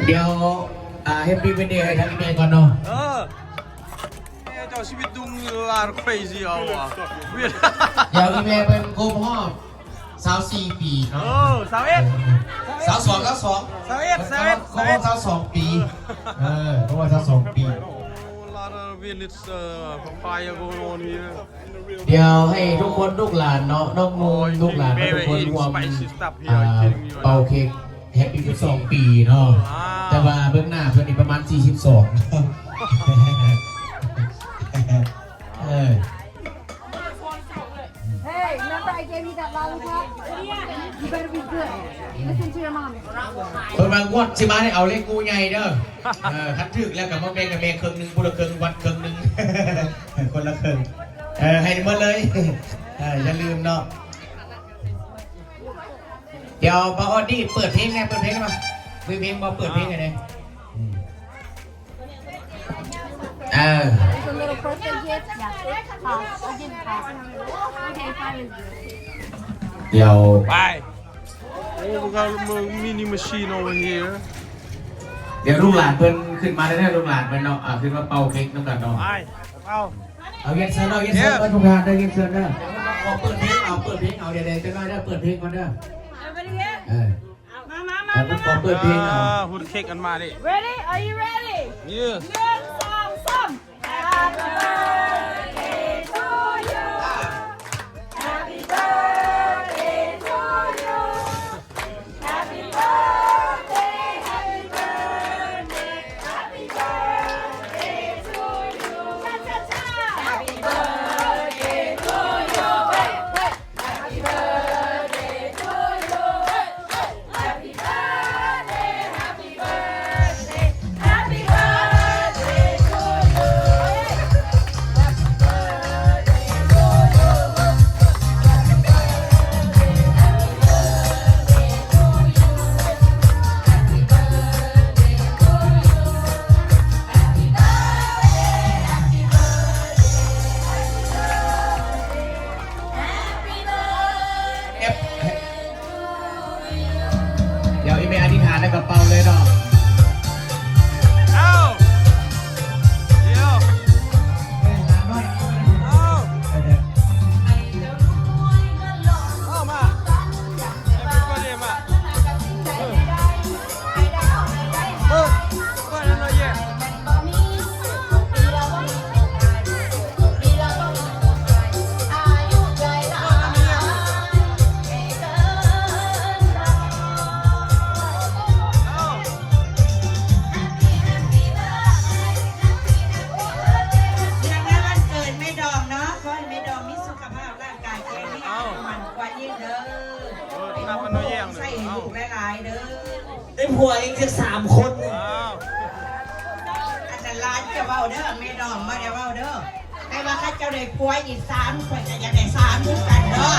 เดี๋ยวแฮปปี้เบิร์ธเดย์ให้ทั้งอีเมลก่อนเนาะเจ้าชีวิตดุงลา crazy เอาอ่ะเดี๋ยวอีเมลเป็นครบรอบ24 ปีเนาะ22 22 ปีเพราะว่า22 ปีเดี๋ยวให้ทุกคนลูกหลานเนาะน้องมูลลูกหลานทุกคนรวมเป่าเค้กแฮปปี้12 ปีเนาะแต่ว่าเบื้องหน้าเพิ่นนี่ประมาณ42Hey, remember I gave you that lollipop? You better be good. Listen to your mom. เพิ่นว่างวดสิมาให้เอาเลขงูใหญ่เด้อคันถึกแล้วก็มาแบ่งกับแม่ครึ่งนึงผู้ละครึ่งวัดครึ่งนึงคนละครึ่งให้หมดเลยอย่าลืมเนาะเดี๋ยวบ่ออดี้เปิดเพลงแน่เปิดเพลงมาเพลงบ่เปิดเพลงไงเนี่ยThere's a little birthday gift. Yeah. I'll give it back. Okay, fine. เดี๋ยว Bye. Oh, we got a mini machine over here. เดี๋ยวลูกหลานเพิ่นขึ้นมาได้ลูกหลานเพิ่นเนาะขึ้นมาเป่าเค้กนำกันเนาะเอาเย็นเซิร์นเอาเย็นเซิร์นมาทุกท่านได้เย็นเซิร์นเด้อเอาเปิดเพลงเอาเดี๋ยวจะน้อยได้เปิดเพลงก่อนเด้อ Everybody here? ขอเปิดเพลงเอา พูดเค้กกันมาดิ Ready? Are you ready? Yes. 1, 2, 3. Happy birthday to you. Happy birthday to you. Happy birthday, happy birthday, happy birthday to you. Cha-cha-cha. Happy birthday to you. Happy birthday to you. Happy birthday, happy birthday, happy birthday to you. Happy birthday to you. เดี๋ยวอีเมลอธิษฐานในกระเป๋าเลยเนาะ เอาเดี๋ยวเอามาHappy birthday มาว่านั่นเลยแย่ใส่ลูกหลายๆเด้อได้ผัวเองจะ3 คนอาจารย์ร้านจะเว้าเด้อแม่ดอมมาได้เว้าเด้อแต่ว่าถ้าเจ้าได้ผัวอีก3คนจะอยากได้3ด้วยกันเด้อ